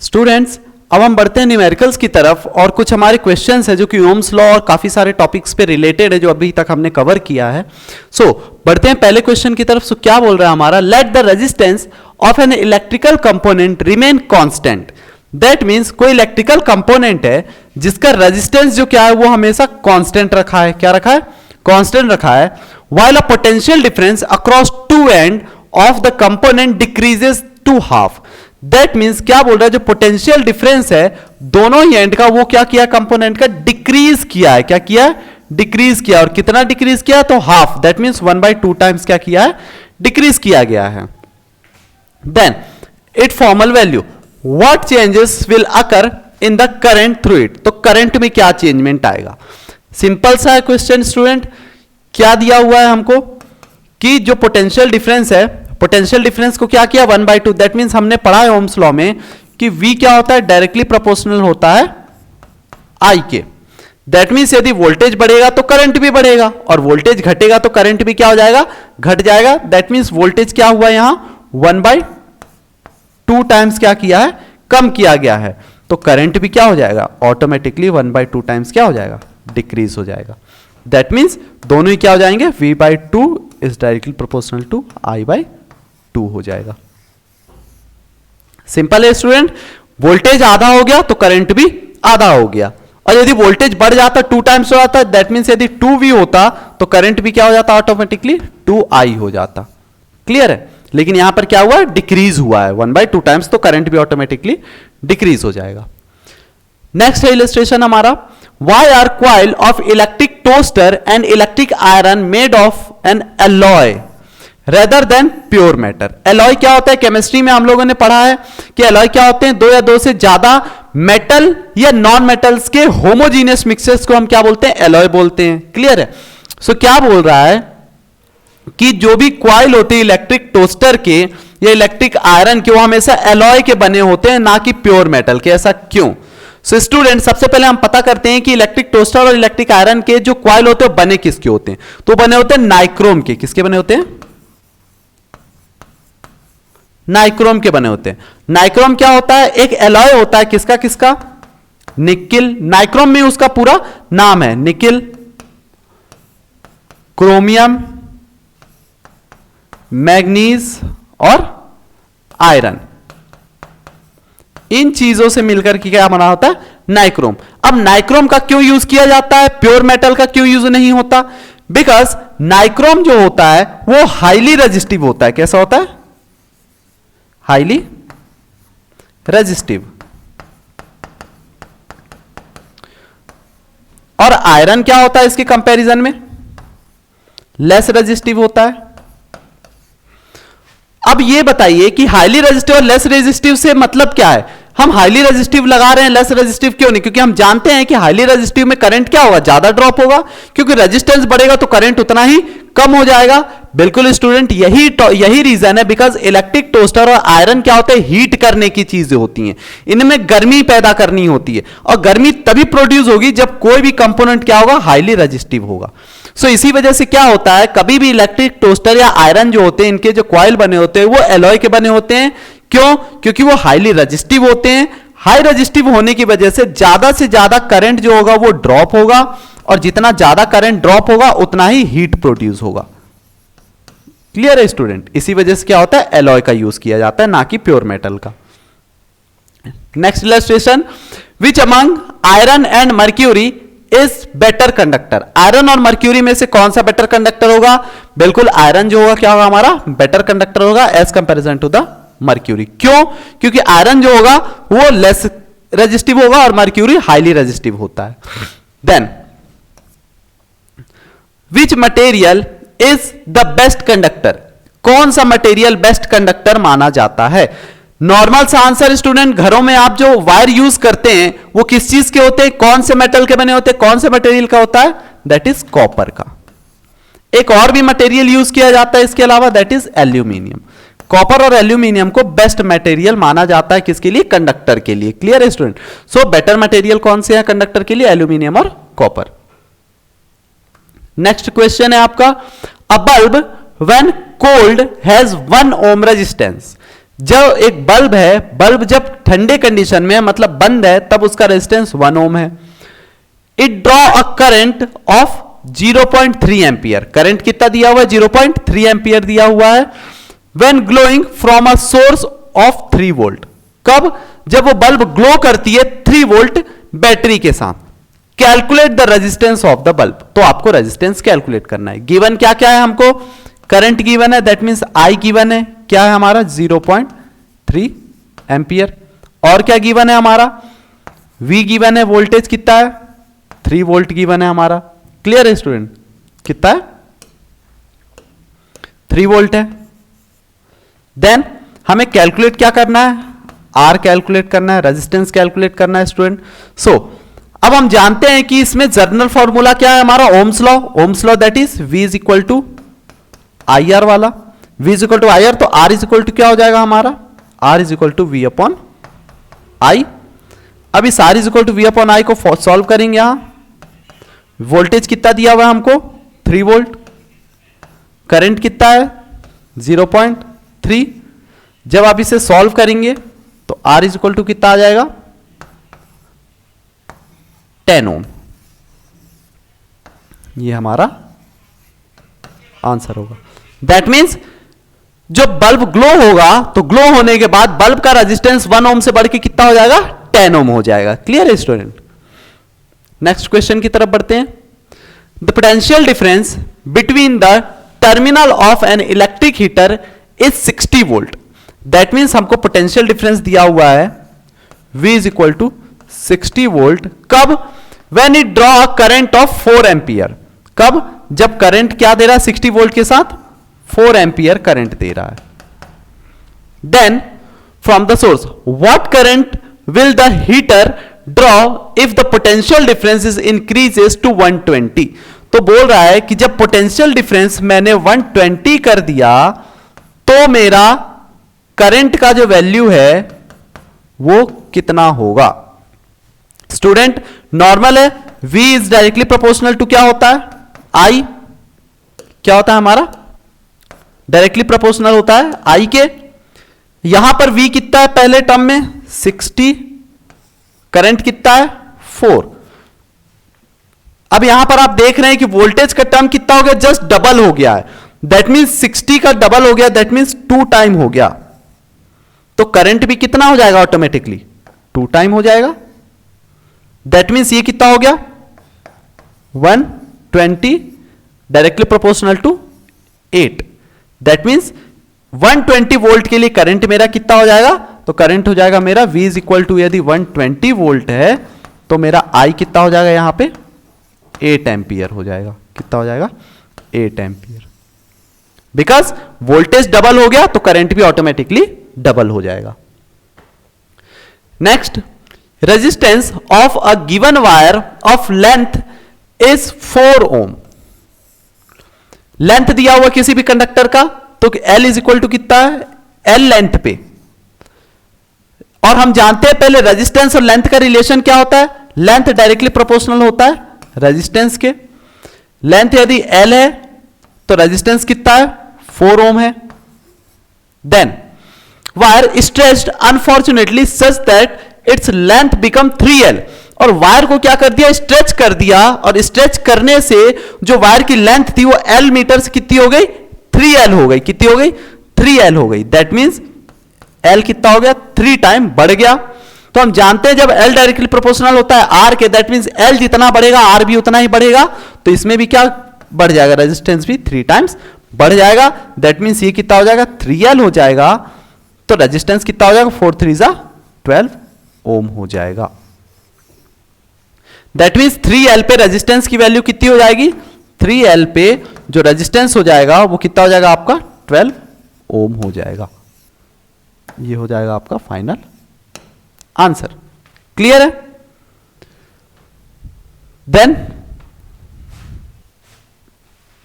Students, अब हम बढ़ते हैं न्यूमेरिकल्स की तरफ और कुछ हमारे क्वेश्चंस है जो कि ओम्स लॉ और काफी सारे टॉपिक्स पे रिलेटेड है जो अभी तक हमने कवर किया है। बढ़ते हैं पहले क्वेश्चन की तरफ। क्या बोल रहा है हमारा, let the resistance of an electrical component remain constant. That means कोई इलेक्ट्रिकल कंपोनेंट है जिसका रेजिस्टेंस जो क्या है वो हमेशा कांस्टेंट रखा है। क्या रखा है? कांस्टेंट रखा है। While a potential difference across two end of the component decreases to half. That means क्या बोल रहा है, जो पोटेंशियल डिफरेंस है दोनों ही एंड का वो क्या किया, कंपोनेंट का डिक्रीज किया है। क्या किया? डिक्रीज किया। और कितना डिक्रीज किया? तो हाफ। दैट मींस 1/2 टाइम्स क्या किया है? डिक्रीज किया गया है। Then it formal value, what changes will occur in the current through it. तो करंट में क्या चेंजमेंट आएगा? सिंपल सा है क्वेश्चन स्टूडेंट। क्या दिया हुआ है हमको कि जो पोटेंशियल डिफरेंस है, पोटेंशियल डिफरेंस को क्या किया? 1/2। दैट मींस हमने पढ़ा है ओम्स लॉ में कि V क्या होता है? डायरेक्टली प्रोपोर्शनल होता है I के। दैट मींस यदि वोल्टेज बढ़ेगा तो करंट भी बढ़ेगा और वोल्टेज घटेगा तो करंट भी क्या हो जाएगा? घट जाएगा। दैट मींस वोल्टेज क्या हुआ यहां? 1/2 टाइम्स क्या किया है? कम किया गया है। तो करंट भी क्या हो जाएगा? ऑटोमेटिकली 1/2 टाइम्स क्या हो जाएगा? डिक्रीज हो जाएगा। दैट मींस दोनों ही क्या हो जाएंगे? V/2 is directly proportional to I/2 हो जाएगा। सिंपल है स्टूडेंट। वोल्टेज आधा हो गया तो करंट भी आधा हो गया। और यदि वोल्टेज बढ़ जाता 2 टाइम्स हो जाता, दैट मींस यदि 2V होता तो करंट भी क्या हो जाता? ऑटोमेटिकली 2I हो जाता। क्लियर है? लेकिन यहां पर क्या हुआ? डिक्रीज हुआ है 1/2 टाइम्स, तो करंट भी ऑटोमेटिकली डिक्रीज हो जाएगा। नेक्स्ट है इलस्ट्रेशन हमारा, why are coil of electric toaster and electric iron made of an alloy rather than pure metal। alloy क्या होता है? केमिस्ट्री में हम लोगों ने पढ़ा है कि alloy क्या होते हैं? दो या दो से ज्यादा मेटल या नॉन मेटल्स के होमोजीनियस मिक्सचर्स को हम क्या बोलते हैं? alloy बोलते हैं। क्लियर है? सो क्या बोल रहा है कि जो भी कॉइल होते हैं इलेक्ट्रिक टोस्टर के या इलेक्ट्रिक आयरन के, वो हमेशा alloy के बने होते हैं, ना कि प्योर मेटल के। ऐसा क्यों? सो स्टूडेंट, सबसे पहले हम पता करते हैं कि इलेक्ट्रिक टोस्टर और इलेक्ट्रिक आयरन के जो कॉइल होते हैं बने किसके होते हैं? तो बने होते हैं नाइक्रोम के। किसके बने होते हैं? नाइक्रोम के बने होते हैं। नाइक्रोम क्या होता है? एक एलॉय होता है। किसका किसका? निकिल। नाइक्रोम में उसका पूरा नाम है निकिल, क्रोमियम, मैग्नीज और आयरन। इन चीजों से मिलकर के क्या बना होता है? नाइक्रोम। अब नाइक्रोम का क्यों यूज किया जाता है? प्योर मेटल का क्यों यूज नहीं होता? बिकॉज नाइक्रोम जो होता है वो हाईली रेजिस्टिव होता है। कैसा होता है? Highly resistive. और आयरन क्या होता है इसके कंपैरिजन में? लेस रेजिस्टिव होता है। अब ये बताइए कि हाईली रेजिस्टिव और लेस रेजिस्टिव से मतलब क्या है? हम हाईली रेजिस्टिव लगा रहे हैं, लेस रेजिस्टिव क्यों नहीं? क्योंकि हम जानते हैं कि हाईली रेजिस्टिव में करंट क्या होगा? ज्यादा ड्रॉप होगा, क्योंकि रेजिस्टेंस बढ़ेगा तो करंट उतना ही कम हो जाएगा। बिल्कुल स्टूडेंट, यही रीजन है। बिकॉज इलेक्ट्रिक टोस्टर और आयरन क्या होते हैं? हीट करने की चीजें होती हैं। इनमें गर्मी पैदा करनी होती है और गर्मी तभी प्रोड्यूस होगी जब कोई भी कंपोनेंट क्या होगा? हाईली रेजिस्टिव होगा। सो इसी वजह से क्या होता है, कभी भी इलेक्ट्रिक टोस्टर या आयरन जो होते हैं, इनके जो कॉइल बने होते हैं वो एलॉय के बने होते हैं। क्यों? क्योंकि वो हाईली रेजिस्टिव होते हैं। हाई रेजिस्टिव होने की वजह से ज्यादा करंट जो होगा वो ड्रॉप होगा, और जितना ज्यादा करंट ड्रॉप होगा उतना ही हीट प्रोड्यूस होगा। क्लियर है स्टूडेंट? इसी वजह से क्या होता है? एलॉय का यूज किया जाता है, ना कि प्योर मेटल का। Next illustration, which among iron and mercury is better conductor. Iron और मर्क्यूरी में से कौन सा बेटर कंडक्टर होगा? बिल्कुल आयरन जो होगा क्या होगा हमारा? बेटर कंडक्टर होगा as comparison to the mercury. क्यों? क्योंकि आयरन जो होगा वो लेस रेजिस्टिव होगा और मर्क्यूरी हाईली रेजिस्टिव होता है। Then which material is the best conductor. कौन सा मटेरियल बेस्ट कंडक्टर माना जाता है? नॉर्मल सा आंसर स्टूडेंट, घरों में आप जो वायर यूज करते हैं वो किस चीज के होते हैं? कौन से मेटल के बने होते हैं? कौन से मटेरियल का होता है? दैट इज कॉपर का। एक और भी मटेरियल यूज किया जाता है इसके अलावा, दैट इज एल्यूमिनियम। कॉपर और एल्यूमिनियम को बेस्ट मटेरियल माना जाता है किसके लिए? कंडक्टर के लिए। क्लियर है स्टूडेंट? सो बेटर मटेरियल कौन से हैं कंडक्टर के लिए? एल्यूमिनियम और कॉपर। नेक्स्ट क्वेश्चन है आपका, अ bulb when cold has 1 ohm resistance. जब एक बल्ब है, बल्ब जब ठंडे कंडीशन में मतलब बंद है, तब उसका रेजिस्टेंस 1 ओम है। It draw a current of 0.3 ampere. Current कितना दिया हुआ है? 0.3 एम्पियर दिया हुआ है। When glowing from a source of 3 volt. कब? जब वो बल्ब ग्लो करती है 3 वोल्ट बैटरी के साथ। Calculate the resistance of the bulb. तो आपको रेजिस्टेंस कैलकुलेट करना है। गिवन क्या क्या है हमको? करंट गिवन है, दैट मींस आई गिवन है, क्या है हमारा? 0.3 एम्पियर। और क्या गिवन है हमारा? V गिवन है, वोल्टेज कितना है? 3 वोल्ट गिवन है हमारा। क्लियर है स्टूडेंट? कितना है? 3 वोल्ट है। देन हमें कैलकुलेट क्या करना है? R कैलकुलेट करना है, रेजिस्टेंस कैलकुलेट करना है स्टूडेंट। सो अब हम जानते हैं कि इसमें जर्नल फॉर्मूला क्या है हमारा? Ohm's law. Ohm's law that is V is equal to I R वाला। V is equal to I R, तो R इज इक्वल टू क्या हो जाएगा हमारा? R is equal to V upon I. अब इस R is equal to V upon I को solve करेंगे। यहां वोल्टेज कितना दिया हुआ है हमको? 3 वोल्ट। करंट कितना है? 0.3। जब आप इसे सॉल्व करेंगे तो R इज इक्वल टू कितना आ जाएगा? 10 ओम। ये हमारा आंसर होगा। दैट मीन्स जब बल्ब ग्लो होगा तो ग्लो होने के बाद बल्ब का रेजिस्टेंस 1 ओम से बढ़ के कितना हो जाएगा? 10 ओम हो जाएगा। क्लियर है स्टूडेंट? नेक्स्ट क्वेश्चन की तरफ बढ़ते हैं। The potential difference between the terminal of an electric heater is 60 volt. That means हमको पोटेंशियल डिफरेंस दिया हुआ है V is equal to 60 volt. कब? When it draw a current of 4 ampere. कब? जब करंट क्या दे रहा है 60 वोल्ट के साथ? 4 एम्पियर करंट दे रहा है। Then from the source what current will the heater draw if the potential difference is increases to 120। तो बोल रहा है कि जब पोटेंशियल डिफरेंस मैंने 120 कर दिया तो मेरा करंट का जो वैल्यू है वो कितना होगा? स्टूडेंट नॉर्मल है, V is directly proportional to क्या होता है? I। क्या होता है हमारा? डायरेक्टली प्रोपोर्शनल होता है I के। यहां पर V कितना है पहले टर्म में? 60। करंट कितना है? 4। अब यहां पर आप देख रहे हैं कि वोल्टेज का टर्म कितना हो गया? जस्ट डबल हो गया है। दैट मीन्स 60 का डबल हो गया, दैट मीन्स 2 टाइम हो गया। तो करंट भी कितना हो जाएगा? ऑटोमेटिकली 2 टाइम हो जाएगा। दैट मीन्स ये कितना हो गया? 120 directly proportional to 8। That means 120 volt के लिए करंट मेरा कितना हो जाएगा? तो करंट हो जाएगा मेरा V इज इक्वल टू, यदि 120 वोल्ट है तो मेरा I कितना हो जाएगा यहां पे? 8 एम्पियर हो जाएगा। कितना हो जाएगा? 8 एम्पियर। बिकॉज वोल्टेज डबल हो गया तो करंट भी ऑटोमेटिकली डबल हो जाएगा। Next, resistance of a given wire of length is 4 ohm. Length दिया हुआ किसी भी कंडक्टर का, तो L इज इक्वल टू कितना है? L लेंथ पे। और हम जानते हैं पहले रेजिस्टेंस और लेंथ का रिलेशन क्या होता है? लेंथ डायरेक्टली प्रोपोर्शनल होता है रेजिस्टेंस के। लेंथ यदि L है तो रेजिस्टेंस कितना है? 4 ओम है। Then wire stretched unfortunately such that its length become 3L। और वायर को क्या कर दिया? स्ट्रेच कर दिया, और स्ट्रेच करने से जो वायर की लेंथ थी वो L मीटर से कितनी हो गई? 3L हो गई। कितनी हो गई? 3L हो गई। दैट मीन्स L कितना हो गया? 3 टाइम बढ़ गया। तो हम जानते हैं जब L डायरेक्टली प्रोपोर्शनल होता है R के, दैट मीन्स L जितना बढ़ेगा R भी उतना ही बढ़ेगा। तो इसमें भी क्या बढ़ जाएगा? रेजिस्टेंस भी 3 टाइम्स बढ़ जाएगा। दैट मीन्स ये कितना हो जाएगा? 3L हो जाएगा। तो रेजिस्टेंस कितना हो जाएगा? 4 3 जा 12 ओम हो जाएगा। दैट मीन्स 3L पे रेजिस्टेंस की वैल्यू कितनी हो जाएगी? 3L पे जो रेजिस्टेंस हो जाएगा वो कितना हो जाएगा आपका? 12 ओम हो जाएगा। ये हो जाएगा आपका फाइनल आंसर। क्लियर है? देन